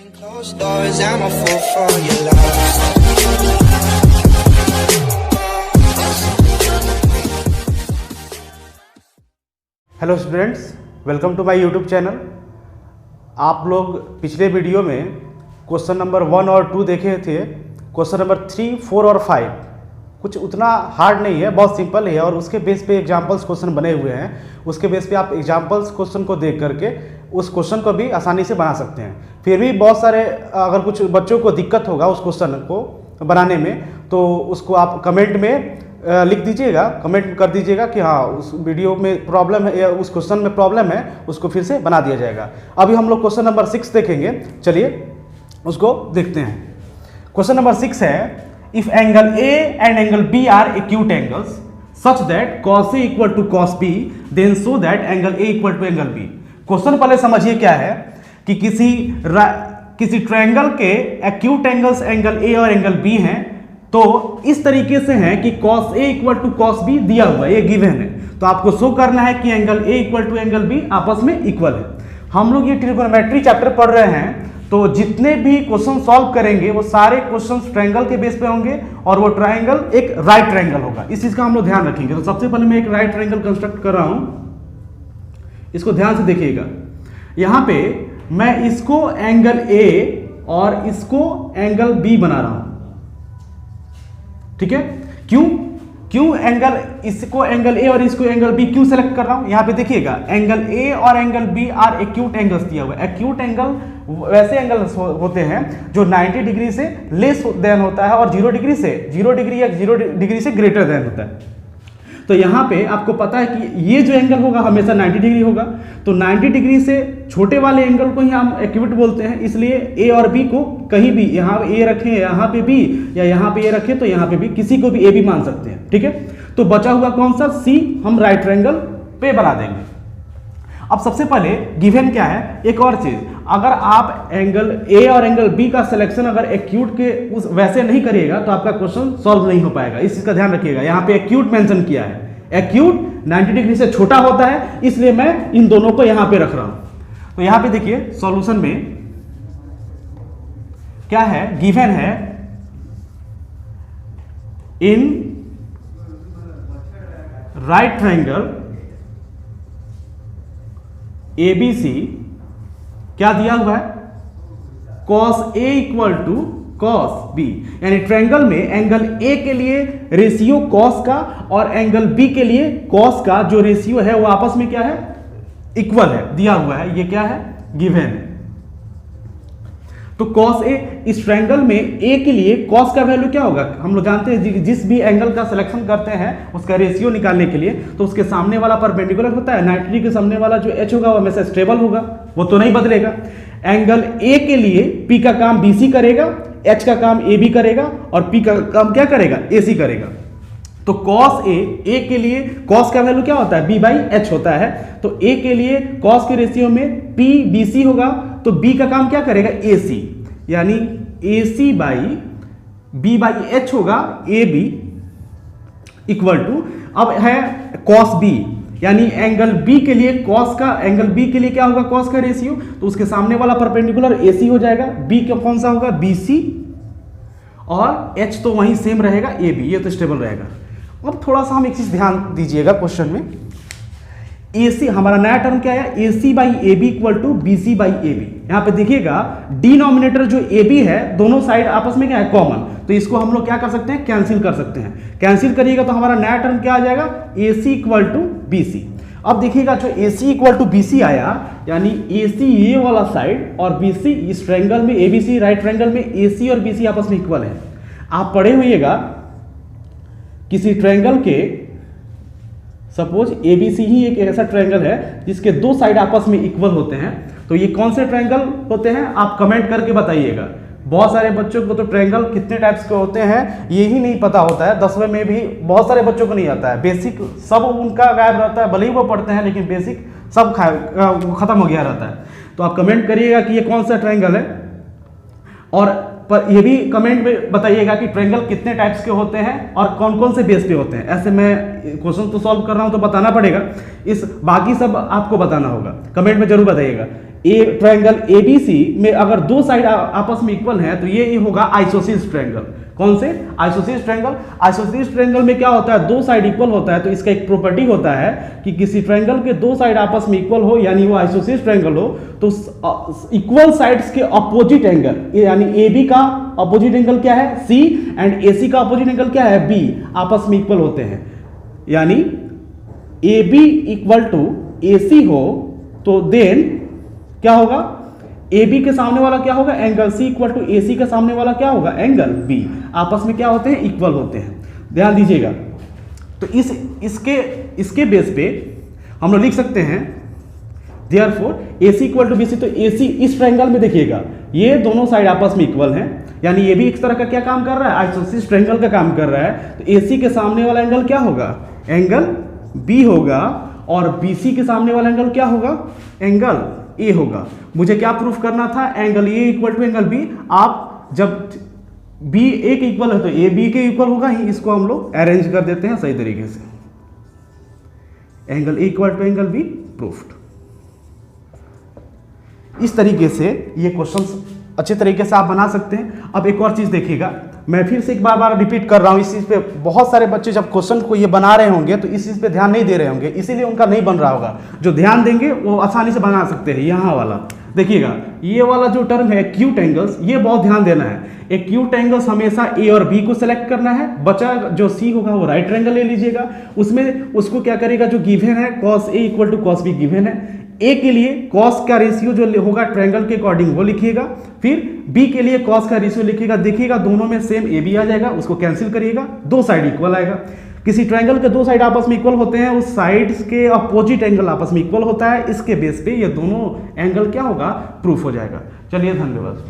Closed doors, I'm a fool for your love. Hello students, welcome to my YouTube channel. आप लोग पिछले video में question number 1 और 2 देखे थे। क्वेश्चन नंबर 3, 4 और 5 कुछ उतना हार्ड नहीं है, बहुत सिंपल है और उसके बेस पे एग्जाम्पल्स क्वेश्चन बने हुए हैं। उसके बेस पे आप एग्जाम्पल्स क्वेश्चन को देख करके उस क्वेश्चन को भी आसानी से बना सकते हैं। फिर भी बहुत सारे अगर कुछ बच्चों को दिक्कत होगा उस क्वेश्चन को बनाने में, तो उसको आप कमेंट में लिख दीजिएगा, कमेंट कर दीजिएगा कि हाँ उस वीडियो में प्रॉब्लम है या उस क्वेश्चन में प्रॉब्लम है, उसको फिर से बना दिया जाएगा। अभी हम लोग क्वेश्चन नंबर 6 देखेंगे, चलिए उसको देखते हैं। क्वेश्चन नंबर 6 है, if angle A and angle B are acute angles such that cos A equal to cos B, then show that angle A equal to angle B। Question पहले समझिए क्या है कि किसी ट्रायंगल के एक्यूट एंगल्स एंगल A और angle B हैं, तो इस तरीके से है कि cos A equal to cos B दिया हुआ है, ये गिवन है। तो आपको शो करना है कि angle A equal to angle B आपस में इक्वल है। हम लोग ये ट्रिगोनोमेट्री चैप्टर पढ़ रहे हैं, तो जितने भी क्वेश्चन सॉल्व करेंगे वो सारे क्वेश्चन ट्रायंगल के बेस पे होंगे और वो ट्रायंगल एक राइट ट्रायंगल होगा। इस चीज का हम लोग ध्यान रखेंगे। तो सबसे पहले मैं एक राइट ट्रायंगल कंस्ट्रक्ट कर रहा हूं, इसको ध्यान से देखिएगा। यहां पे मैं इसको एंगल A और इसको एंगल B बना रहा हूं, ठीक है। क्यों इसको एंगल A और इसको एंगल B क्यों सेलेक्ट कर रहा हूं? यहां पे देखिएगा, एंगल A और angle B are acute angles दिया हुआ है। एक्यूट एंगल वैसे एंगल्स होते हैं जो 90 डिग्री से लेस देन होता है और 0 डिग्री या 0 डिग्री से ग्रेटर देन होता है। तो यहां पे आपको पता है कि ये जो एंगल होगा हमेशा 90 डिग्री होगा। तो 90 डिग्री से छोटे वाले एंगल को ही हम एक्यूट बोलते हैं। इसलिए A और B को कहीं भी, यहाँ A रखें, यहाँ पे B, या यहाँ पे A रखें तो यहाँ पे B, किसी को भी A B मान सकते हैं, ठीक है। तो बचा हुआ कौन सा? C हम राइट ट्रायंगल पे बना देंगे। अब सबसे पहले गिवन क्या है, एक और चीज, अगर आप एंगल A और एंगल B का सिलेक्शन अगर एक्यूट के उस वैसे नहीं करिएगा तो आपका क्वेश्चन सॉल्व नहीं हो पाएगा। इस चीज का ध्यान रखिएगा। यहाँ पे एक्यूट मेंशन किया है, एक्यूट 90 डिग्री से छोटा होता है, इसलिए मैं इन दोनों को यहां पे रख रहा हूं। तो यहां पे देखिए सॉल्यूशन में क्या है, गिवन है इन राइट ट्रायंगल ABC क्या दिया हुआ है, cos A equal to cos B। यानी ट्रायंगल में एंगल A के लिए रेशियो cos का और एंगल B के लिए cos का जो रेशियो है वो आपस में क्या है, इक्वल है, दिया हुआ है। ये क्या है, गिवन है। तो cos A, इस ट्रायंगल में A के लिए cos का वैल्यू क्या होगा, हम लोग जानते हैं जिस भी एंगल का सिलेक्शन करते हैं उसका रेशियो निकालने के लिए, तो उसके सामने वाला परपेंडिकुलर होता है। 90 के सामने वाला जो h होगा वो हमेशा स्टेबल होगा, वो तो नहीं बदलेगा। एंगल A के लिए P का काम BC करेगा, H का काम AB करेगा और P का काम क्या करेगा, AC करेगा। तो cos A के लिए cos का वैल्यू क्या होता है, B बाई H होता है। तो A के लिए cos के रेशियो में P BC होगा, तो B का काम क्या करेगा, AC, यानी AC by B by H होगा, AB इक्वल टू, अब है cos B, यानी एंगल B के लिए cos का, एंगल B के लिए क्या होगा, cos का रेशियो, तो उसके सामने वाला परपेंडिकुलर AC हो जाएगा। B का कौन सा होगा, BC, और H तो वहीं सेम रहेगा, AB, ये तो स्टेबल रहेगा। अब थोड़ा सा हम एक चीज ध्यान दीजिएगा, क्वेश्चन में AC हमारा नया टर्म क्या है, AC by AB equal to BC by AB। यहाँ पे देखिएगा डिनोमिनेटर जो AB है, दोनों साइड आपस में क्या है, कॉमन, तो इसको हम लोग क्या कर सकते हैं, कैंसिल कर सकते हैं। कैंसिल करिएगा तो हमारा नया टर्म क्या आ जाएगा, AC इक्वल टू BC। अब देखिएगा जो AC इक्वल टू BC आया, यानी AC ये वाला साइड और BC इस ट्रायंगल में, ABC राइट ट्रायंगल में AC और BC आपस में इक्वल है। आप पढ़े होइएगा किसी ट्रायंगल के, सपोज ABC ही एक ऐसा ट्रायंगल है जिसके दो साइड आपस में इक्वल होते हैं, तो ये कौन से ट्रायंगल होते हैं आप कमेंट करके बताइएगा। बहुत सारे बच्चों को तो ट्रायंगल कितने टाइप्स के होते हैं ये ही नहीं पता होता है। 10वीं में भी बहुत सारे बच्चों को नहीं आता है, बेसिक सब उनका गायब रहता है, भले ही वो पढ़ते हैं लेकिन बेसिक सब खत्म हो गया रहता है। तो आप कमेंट करिएगा कि ये कौन सा ट्रायंगल है, और पर ये भी कमेंट में बताइएगा कि ट्रायंगल कितने टाइप्स के होते हैं और कौन कौन से बेस पे होते हैं। ऐसे मैं क्वेश्चन तो सॉल्व कर रहा हूं तो बताना पड़ेगा, इस बाकी सब आपको बताना होगा, कमेंट में जरूर बताइएगा। ट्रायंगल एबीसी में अगर दो साइड आपस में इक्वल है तो ये होगा आइसोसील्स ट्रायंगल। कौन से? आइसोसील्स ट्रायंगल। आइसोसील्स ट्रायंगल में क्या होता है, दो साइड इक्वल होता है, तो इसका एक प्रॉपर्टी होता है कि किसी ट्रायंगल के दो साइड आपस में इक्वल हो, यानी वो आइसोसील्स ट्रायंगल हो, तो इक्वल साइड्स के अपोजिट एंगल, यानी AB का अपोजिट एंगल क्या है, C, एंड AC का अपोजिट एंगल क्या है, B, आपस में इक्वल होते हैं। यानी AB इक्वल टू AC हो तो देन क्या होगा, AB के सामने वाला क्या होगा, angle C equal to AC के सामने वाला क्या होगा, एंगल B, आपस में क्या होते हैं, इक्वल होते हैं। ध्यान दीजिएगा। तो इसके बेस पे हम लोग लिख सकते हैं therefore AC equal to BC। तो AC इस ट्रायंगल में देखिएगा ये दोनों साइड आपस में इक्वल हैं, यानी ये भी एक तरह का क्या काम कर रहा है, आइसोसील्स ट्रायंगल का काम कर रहा है। तो AC के सामने वाला एंगल क्या होगा, एंगल B होगा, और BC के सामने वाला एंगल क्या होगा, एंगल A होगा। मुझे क्या प्रूफ करना था, angle A equal to angle B। आप जब B A के इक्वल है तो A B के इक्वल होगा ही, इसको हम लोग अरेंज कर देते हैं सही तरीके से। Angle A equal to angle B proofed. इस तरीके से ये क्वेश्चंस अच्छे तरीके से आप बना सकते हैं। अब एक और चीज देखिएगा, मैं फिर से एक बार रिपीट कर रहा हूं, इस चीज पे बहुत सारे बच्चे जब क्वेश्चन को ये बना रहे होंगे तो इस चीज पे ध्यान नहीं दे रहे होंगे, इसीलिए उनका नहीं बन रहा होगा। जो ध्यान देंगे वो आसानी से बना सकते हैं। यहाँ वाला देखिएगा, ये वाला जो टर्म है एक्यूट एंगल्स, ये बहुत ध्यान देना है। एक्यूट एंगल्स हमेशा A और B को सेलेक्ट करना है, बचा जो C होगा वो राइट ट्रायंगल ले लीजिएगा। उसमें उसको क्या करेगा, जो गिवन है cos A equal to cos B given है। A के लिए cos का रेशियो जो होगा ट्रायंगल के अकॉर्डिंग वो लिखिएगा, फिर B के लिए cos का रेशियो लिखिएगा। देखिएगा दोनों में सेम AB आ जाएगा, उसको कैंसिल करिएगा, दो साइड इक्वल आएगा। किसी ट्रायंगल के दो साइड आपस में इक्वल होते हैं, उस साइड्स के अपोजिट एंगल आपस में इक्वल होता है, इसके बेस पे ये दोनों एंगल क्या होगा, प्रूफ हो जाएगा। चलिए धन्यवाद।